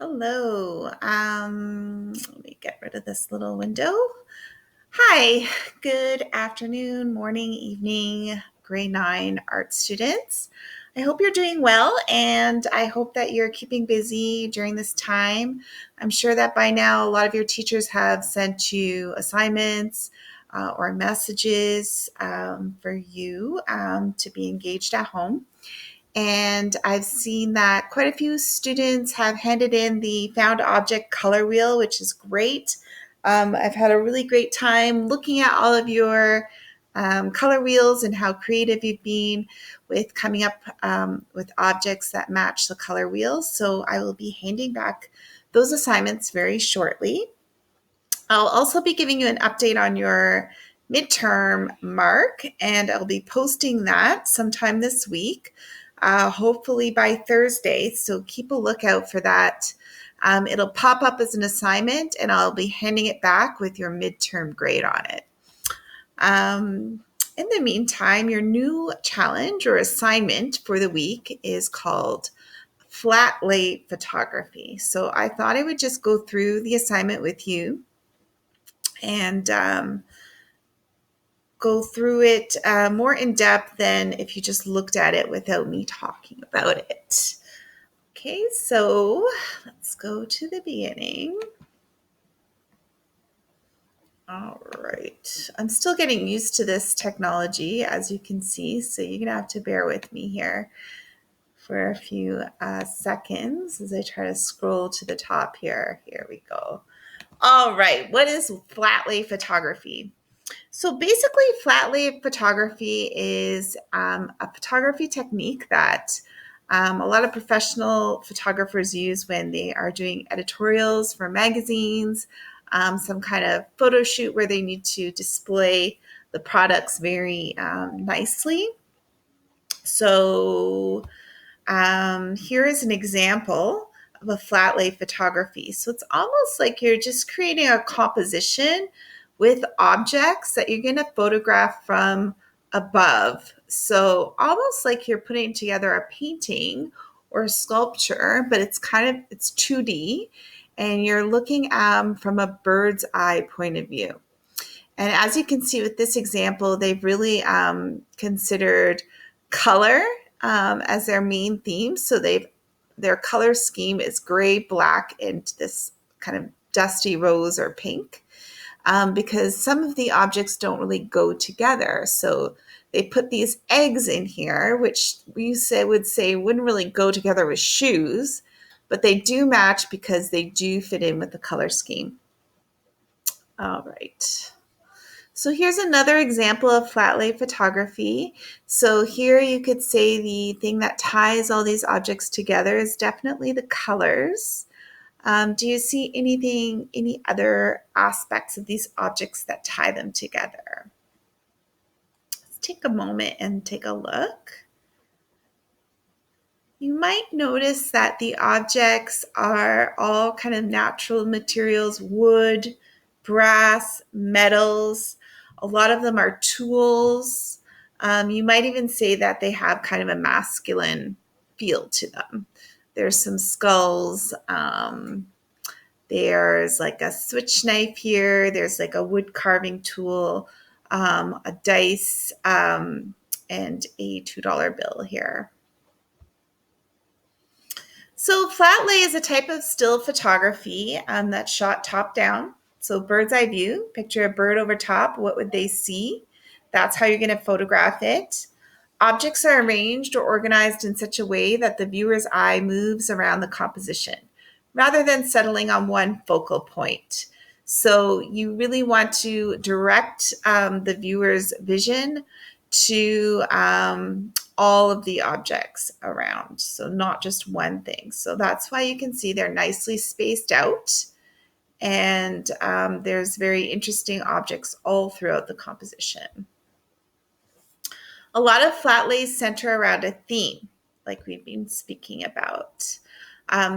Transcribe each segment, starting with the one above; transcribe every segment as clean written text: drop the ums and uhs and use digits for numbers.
Hello. Let me get rid of this little window. Hi, good afternoon, morning, evening, grade 9 art students. I hope you're doing well and I hope that you're keeping busy during this time. I'm sure that by now a lot of your teachers have sent you assignments or messages for you to be engaged at home. And I've seen that quite a few students have handed in the found object color wheel, which is great. I've had a really great time looking at all of your color wheels and how creative you've been with coming up with objects that match the color wheels. So I will be handing back those assignments very shortly. I'll also be giving you an update on your midterm mark, and I'll be posting that sometime this week, hopefully by Thursday. So keep a lookout for that. It'll pop up as an assignment, and I'll be handing it back with your midterm grade on it. In the meantime, your new challenge or assignment for the week is called Flay Lay Photography. So I thought I would just go through the assignment with you and go through it more in depth than if you just looked at it without me talking about it. Okay, so let's go to the beginning. All right. I'm still getting used to this technology, as you can see, so you're going to have to bear with me here for a few seconds as I try to scroll to the top here. Here we go. All right. What is Flay Lay photography? So basically, Flay Lay photography is a photography technique that a lot of professional photographers use when they are doing editorials for magazines, some kind of photo shoot where they need to display the products very nicely. So here is an example of a Flay Lay photography. So it's almost like you're just creating a composition with objects that you're going to photograph from above. So almost like you're putting together a painting or a sculpture, but it's 2D and you're looking from a bird's eye point of view. And as you can see with this example, they've really considered color as their main theme. So their color scheme is gray, black, and this kind of dusty rose or pink, because some of the objects don't really go together. So they put these eggs in here, which would say wouldn't really go together with shoes, but they do match because they do fit in with the color scheme. All right. So here's another example of Flay Lay photography. So here you could say the thing that ties all these objects together is definitely the colors. Do you see any other aspects of these objects that tie them together? Let's take a moment and take a look. You might notice that the objects are all kind of natural materials, wood, brass, metals. A lot of them are tools. You might even say that they have kind of a masculine feel to them. There's some skulls. There's like a switch knife here. There's like a wood carving tool, a dice, and a $2 bill here. So Flay Lay is a type of still photography that's shot top down. So bird's eye view, picture a bird over top. What would they see? That's how you're going to photograph it. Objects are arranged or organized in such a way that the viewer's eye moves around the composition rather than settling on one focal point. So you really want to direct the viewer's vision to all of the objects around, so not just one thing. So that's why you can see they're nicely spaced out, and there's very interesting objects all throughout the composition. A lot of Flay Lays center around a theme, like we've been speaking about.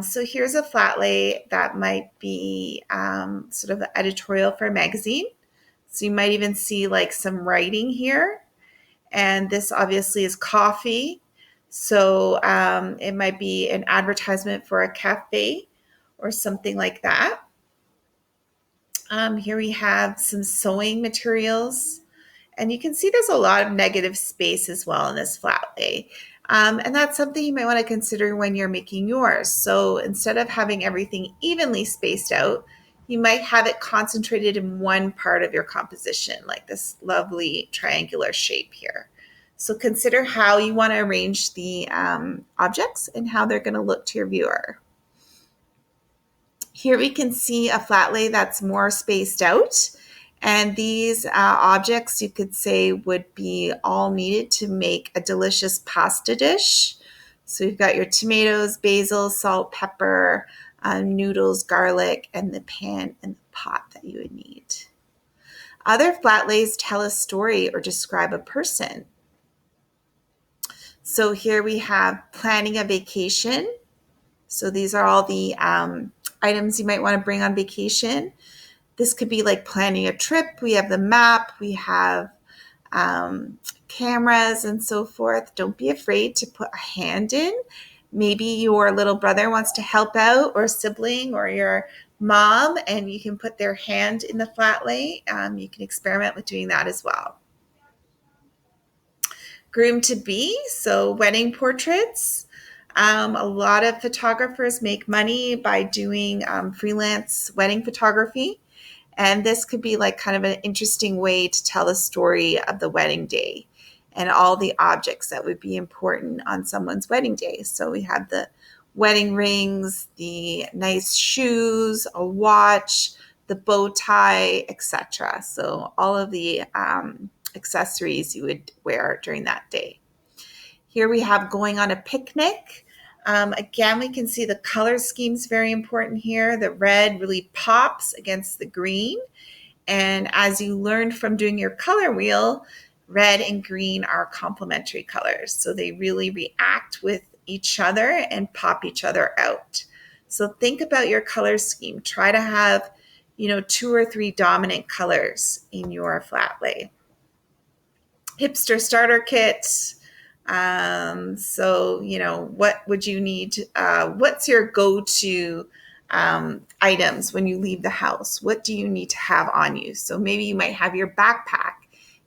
So here's a Flay Lay that might be sort of the editorial for a magazine. So you might even see like some writing here. And this obviously is coffee. So it might be an advertisement for a cafe or something like that. Here we have some sewing materials. And you can see there's a lot of negative space as well in this flat lay. And that's something you might want to consider when you're making yours. So instead of having everything evenly spaced out, you might have it concentrated in one part of your composition, like this lovely triangular shape here. So consider how you want to arrange the objects and how they're going to look to your viewer. Here we can see a flat lay that's more spaced out. And these objects, you could say, would be all needed to make a delicious pasta dish. So you've got your tomatoes, basil, salt, pepper, noodles, garlic, and the pan and the pot that you would need. Other flat lays tell a story or describe a person. So here we have planning a vacation. So these are all the items you might want to bring on vacation. This could be like planning a trip. We have the map, we have cameras and so forth. Don't be afraid to put a hand in. Maybe your little brother wants to help out, or sibling, or your mom, and you can put their hand in the flat lay. You can experiment with doing that as well. Groom to be, so wedding portraits. A lot of photographers make money by doing freelance wedding photography. And this could be like kind of an interesting way to tell the story of the wedding day and all the objects that would be important on someone's wedding day. So we have the wedding rings, the nice shoes, a watch, the bow tie, etc. So all of the accessories you would wear during that day. Here we have going on a picnic. Again, we can see the color scheme is very important here. The red really pops against the green. And as you learned from doing your color wheel, red and green are complementary colors. So they really react with each other and pop each other out. So think about your color scheme. Try to have, 2 or 3 dominant colors in your flat lay. Hipster starter kit. What would you need? What's your go-to items when you leave the house? What do you need to have on you? So maybe you might have your backpack.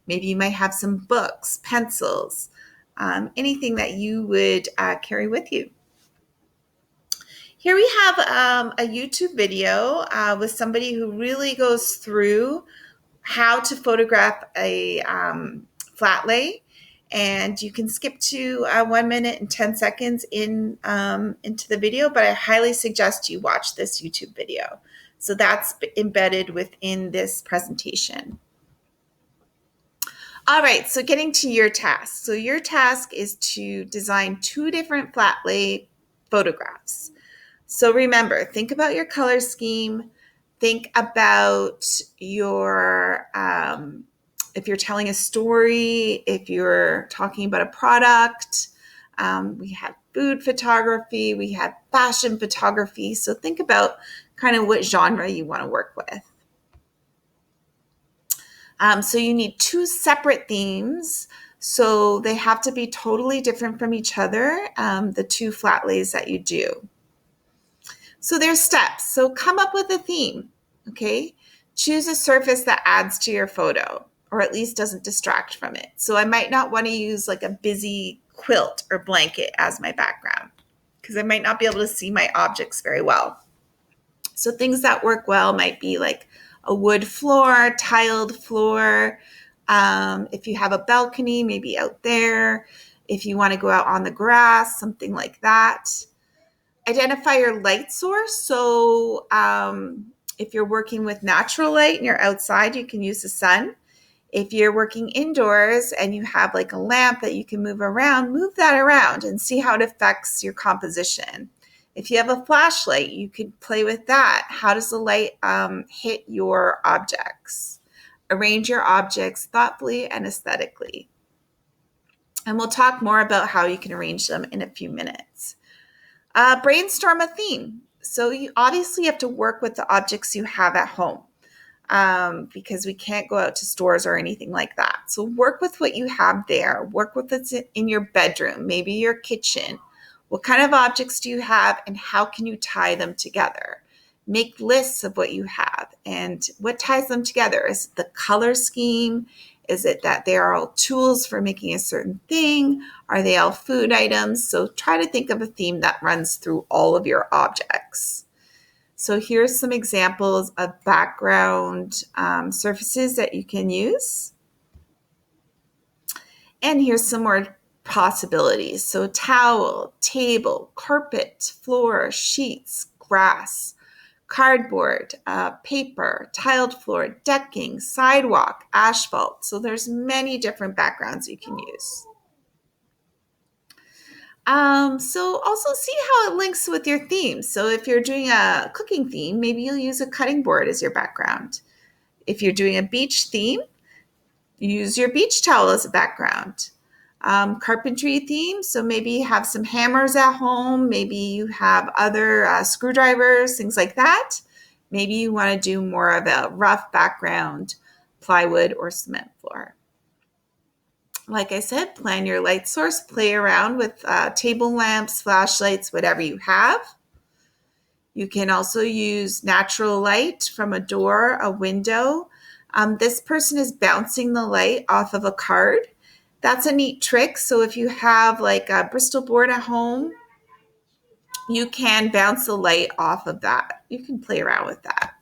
Maybe you might have some books, pencils, anything that you would carry with you. Here we have a YouTube video with somebody who really goes through how to photograph a flat lay. And you can skip to 1 minute and 10 seconds into the video, but I highly suggest you watch this YouTube video. So that's embedded within this presentation. All right, so getting to your task. So your task is to design 2 different flat lay photographs. So remember, think about your color scheme. Think about your if you're telling a story, if you're talking about a product. We have food photography, we have fashion photography. So think about kind of what genre you want to work with. So you need 2 separate themes. So they have to be totally different from each other, the 2 flat lays that you do. So there's steps. So come up with a theme, okay? Choose a surface that adds to your photo, or at least doesn't distract from it. So I might not want to use like a busy quilt or blanket as my background, because I might not be able to see my objects very well. So things that work well might be like a wood floor, tiled floor. If you have a balcony, maybe out there. If you want to go out on the grass, something like that. Identify your light source. So if you're working with natural light and you're outside, you can use the sun. If you're working indoors and you have like a lamp that you can move around, move that around and see how it affects your composition. If you have a flashlight, you could play with that. How does the light hit your objects? Arrange your objects thoughtfully and aesthetically. And we'll talk more about how you can arrange them in a few minutes. Brainstorm a theme. So you obviously have to work with the objects you have at home because we can't go out to stores or anything like that. So work with what you have there. Work with what's in your bedroom, maybe your kitchen. What kind of objects do you have and how can you tie them together? Make lists of what you have and what ties them together. Is it the color scheme? Is it that they are all tools for making a certain thing? Are they all food items? So try to think of a theme that runs through all of your objects. So here's some examples of background surfaces that you can use. And here's some more possibilities. So towel, table, carpet, floor, sheets, grass, cardboard, paper, tiled floor, decking, sidewalk, asphalt. So there's many different backgrounds you can use. So also see how it links with your theme. So if you're doing a cooking theme, maybe you'll use a cutting board as your background. If you're doing a beach theme, use your beach towel as a background. Carpentry theme, so maybe you have some hammers at home, maybe you have other screwdrivers, things like that. Maybe you want to do more of a rough background, plywood or cement floor. Like I said, plan your light source, play around with table lamps, flashlights, whatever you have. You can also use natural light from a door, a window. This person is bouncing the light off of a card. That's a neat trick. So if you have like a Bristol board at home, you can bounce the light off of that. You can play around with that.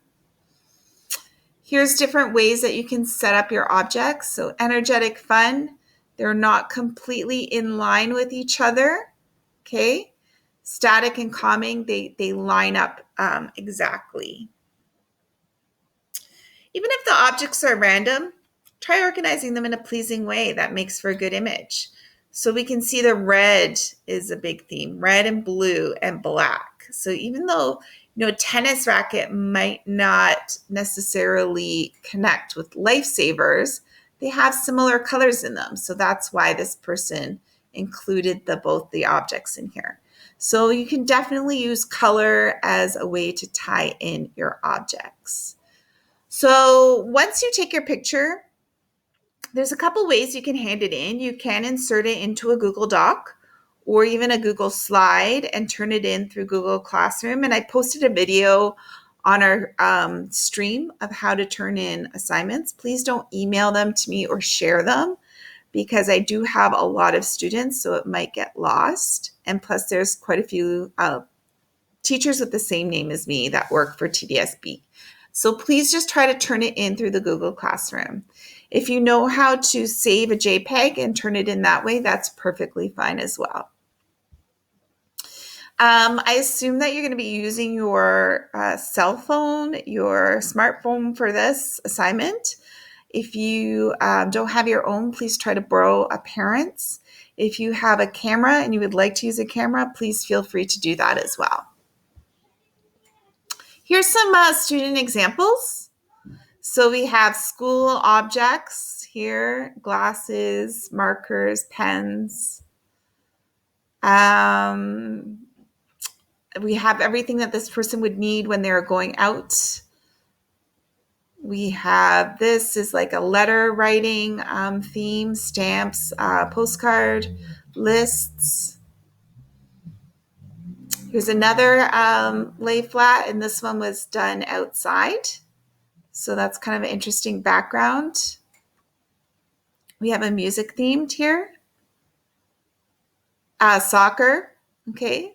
Here's different ways that you can set up your objects. So energetic, fun. They're not completely in line with each other. Okay. Static and calming, they line up exactly. Even if the objects are random, try organizing them in a pleasing way that makes for a good image. So we can see the red is a big theme, red and blue and black. So even though a tennis racket might not necessarily connect with lifesavers, they have similar colors in them. So that's why this person included both the objects in here. So you can definitely use color as a way to tie in your objects. So once you take your picture, there's a couple ways you can hand it in. You can insert it into a Google Doc or even a Google Slide and turn it in through Google Classroom. And I posted a video on our stream of how to turn in assignments. Please don't email them to me or share them because I do have a lot of students, so it might get lost. And plus, there's quite a few teachers with the same name as me that work for TDSB. So please just try to turn it in through the Google Classroom. If you know how to save a JPEG and turn it in that way, that's perfectly fine as well. I assume that you're going to be using your cell phone, your smartphone for this assignment. If you don't have your own, please try to borrow a parent's. If you have a camera and you would like to use a camera, please feel free to do that as well. Here's some student examples. So we have school objects here, glasses, markers, pens. We have everything that this person would need when they're going out. We have, this is like a letter writing theme, stamps, postcard, lists. Here's another lay flat, and this one was done outside. So that's kind of an interesting background. We have a music themed here. Soccer, okay.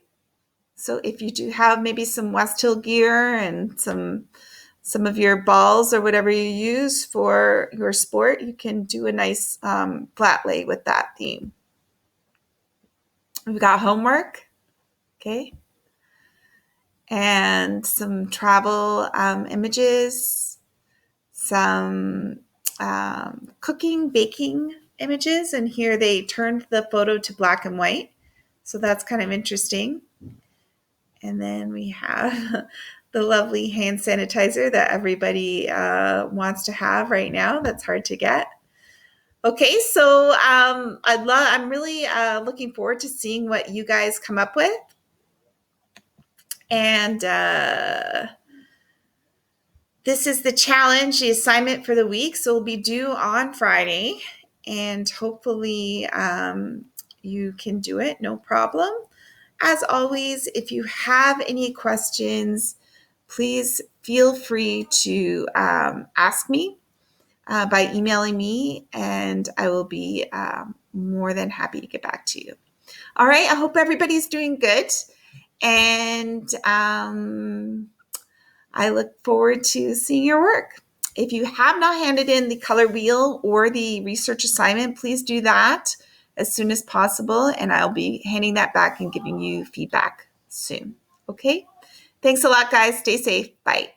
So if you do have maybe some West Hill gear and some of your balls or whatever you use for your sport, you can do a nice flat lay with that theme. We've got homework, okay. And some travel images, some cooking, baking images, and here they turned the photo to black and white. So that's kind of interesting. And then we have the lovely hand sanitizer that everybody wants to have right now. That's hard to get. Okay, so I'm really looking forward to seeing what you guys come up with. And this is the challenge, the assignment for the week. So it'll be due on Friday. And hopefully you can do it, no problem. As always, if you have any questions, please feel free to ask me by emailing me, and I will be more than happy to get back to you. All right, I hope everybody's doing good, and I look forward to seeing your work. If you have not handed in the color wheel or the research assignment, please do that as soon as possible, and I'll be handing that back and giving you feedback soon. Okay? Thanks a lot, guys. Stay safe. Bye.